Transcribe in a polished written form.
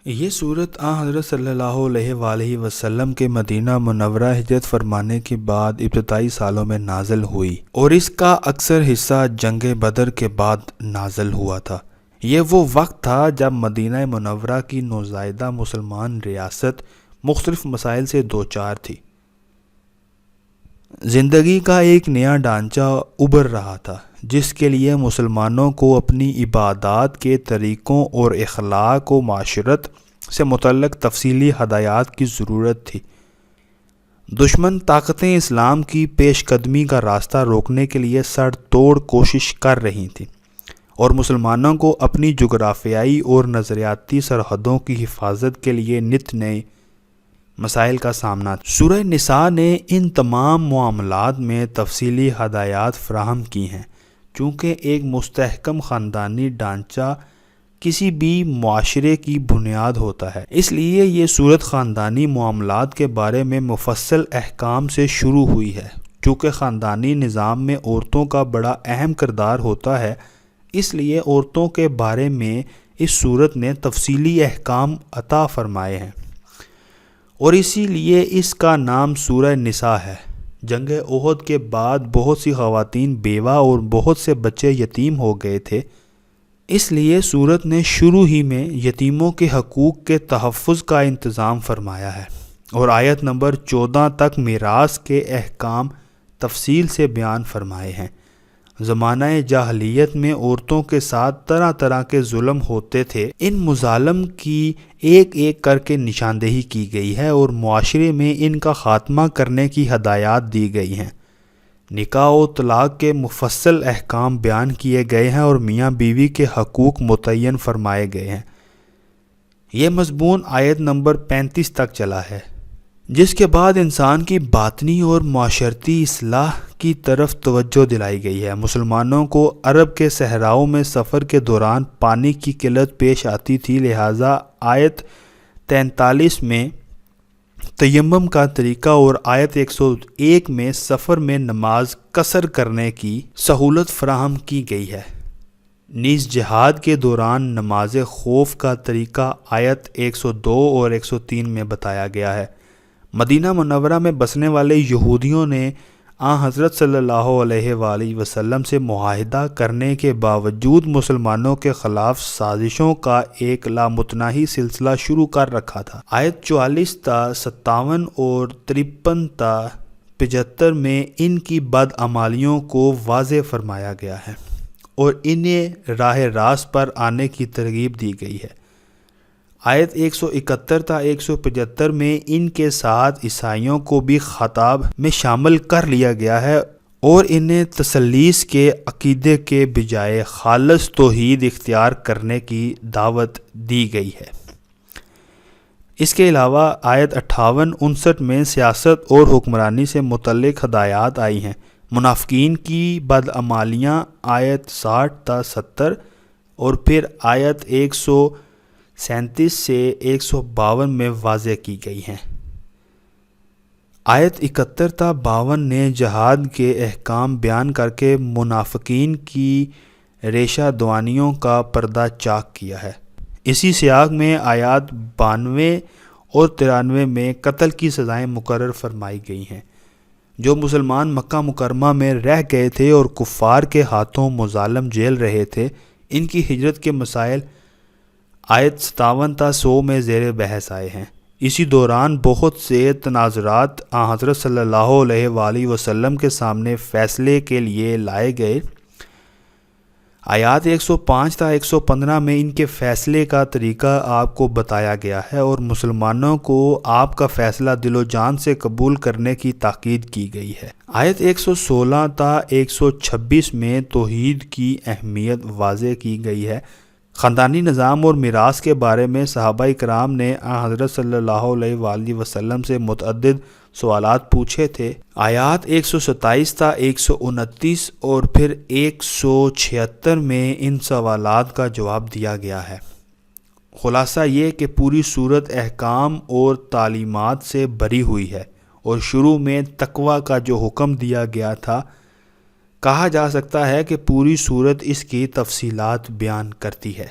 یہ صورت حضرت صلی اللہ علیہ وآلہ وسلم کے مدینہ منورہ ہجرت فرمانے کے بعد ابتدائی سالوں میں نازل ہوئی اور اس کا اکثر حصہ جنگ بدر کے بعد نازل ہوا تھا۔ یہ وہ وقت تھا جب مدینہ منورہ کی نوزائیدہ مسلمان ریاست مختلف مسائل سے دوچار تھی۔ زندگی کا ایک نیا ڈھانچہ ابھر رہا تھا جس کے لیے مسلمانوں کو اپنی عبادات کے طریقوں اور اخلاق و معاشرت سے متعلق تفصیلی ہدایات کی ضرورت تھی۔ دشمن طاقتیں اسلام کی پیش قدمی کا راستہ روکنے کے لیے سر توڑ کوشش کر رہی تھیں اور مسلمانوں کو اپنی جغرافیائی اور نظریاتی سرحدوں کی حفاظت کے لیے نت نئے مسائل کا سامنا تھا۔ سورہ نساء نے ان تمام معاملات میں تفصیلی ہدایات فراہم کی ہیں۔ چونکہ ایک مستحکم خاندانی ڈھانچہ کسی بھی معاشرے کی بنیاد ہوتا ہے، اس لیے یہ صورت خاندانی معاملات کے بارے میں مفصل احکام سے شروع ہوئی ہے۔ چونکہ خاندانی نظام میں عورتوں کا بڑا اہم کردار ہوتا ہے، اس لیے عورتوں کے بارے میں اس صورت نے تفصیلی احکام عطا فرمائے ہیں اور اسی لیے اس کا نام سورہ نساء ہے۔ جنگ احد کے بعد بہت سی خواتین بیوہ اور بہت سے بچے یتیم ہو گئے تھے، اس لیے سورت نے شروع ہی میں یتیموں کے حقوق کے تحفظ کا انتظام فرمایا ہے اور آیت نمبر 14 تک میراث کے احکام تفصیل سے بیان فرمائے ہیں۔ زمانہ جاہلیت میں عورتوں کے ساتھ طرح طرح کے ظلم ہوتے تھے۔ ان مظالم کی ایک ایک کر کے نشاندہی کی گئی ہے اور معاشرے میں ان کا خاتمہ کرنے کی ہدایات دی گئی ہیں۔ نکاح و طلاق کے مفصل احکام بیان کیے گئے ہیں اور میاں بیوی کے حقوق متعین فرمائے گئے ہیں۔ یہ مضمون آیت نمبر 35 تک چلا ہے، جس کے بعد انسان کی باطنی اور معاشرتی اصلاح کی طرف توجہ دلائی گئی ہے۔ مسلمانوں کو عرب کے صحراؤں میں سفر کے دوران پانی کی قلت پیش آتی تھی، لہٰذا آیت 43 میں تیمم کا طریقہ اور آیت 101 میں سفر میں نماز قصر کرنے کی سہولت فراہم کی گئی ہے۔ نیز جہاد کے دوران نماز خوف کا طریقہ آیت 102 اور 103 میں بتایا گیا ہے۔ مدینہ منورہ میں بسنے والے یہودیوں نے حضرت صلی اللہ علیہ وآلہ وسلم سے معاہدہ کرنے کے باوجود مسلمانوں کے خلاف سازشوں کا ایک لامتناہی سلسلہ شروع کر رکھا تھا۔ آیت 44 تا 57 اور 53 تا 75 میں ان کی بدعمالیوں کو واضح فرمایا گیا ہے اور انہیں راہ راست پر آنے کی ترغیب دی گئی ہے۔ آیت 171 تا 175 میں ان کے ساتھ عیسائیوں کو بھی خطاب میں شامل کر لیا گیا ہے اور انہیں تثلیث کے عقیدے کے بجائے خالص توحید اختیار کرنے کی دعوت دی گئی ہے۔ اس کے علاوہ آیت 58 59 میں سیاست اور حکمرانی سے متعلق ہدایات آئی ہیں۔ منافقین کی بدعمالیاں آیت 60 تا 70 اور پھر آیت 137 سے 152 میں واضح کی گئی ہیں۔ آیت 71 تا 52 نے جہاد کے احکام بیان کر کے منافقین کی ریشہ دوانیوں کا پردہ چاک کیا ہے۔ اسی سیاق میں آیات 92 اور 93 میں قتل کی سزائیں مقرر فرمائی گئی ہیں۔ جو مسلمان مکہ مکرمہ میں رہ گئے تھے اور کفار کے ہاتھوں مظالم جھیل رہے تھے، ان کی ہجرت کے مسائل آیت 57 تا 100 میں زیر بحث آئے ہیں۔ اسی دوران بہت سے تنازعات حضرت صلی اللہ علیہ وآلہ وسلم کے سامنے فیصلے کے لیے لائے گئے۔ آیات 105 تا 115 میں ان کے فیصلے کا طریقہ آپ کو بتایا گیا ہے اور مسلمانوں کو آپ کا فیصلہ دل و جان سے قبول کرنے کی تاکید کی گئی ہے۔ آیت 116 تا 126 میں توحید کی اہمیت واضح کی گئی ہے۔ خاندانی نظام اور میراث کے بارے میں صحابہ کرام نے حضرت صلی اللہ علیہ وآلہ وسلم سے متعدد سوالات پوچھے تھے۔ آیات 127 تا 129 اور پھر 176 میں ان سوالات کا جواب دیا گیا ہے۔ خلاصہ یہ کہ پوری صورت احکام اور تعلیمات سے بھری ہوئی ہے اور شروع میں تقوی کا جو حکم دیا گیا تھا، کہا جا سکتا ہے کہ پوری صورت اس کی تفصیلات بیان کرتی ہے۔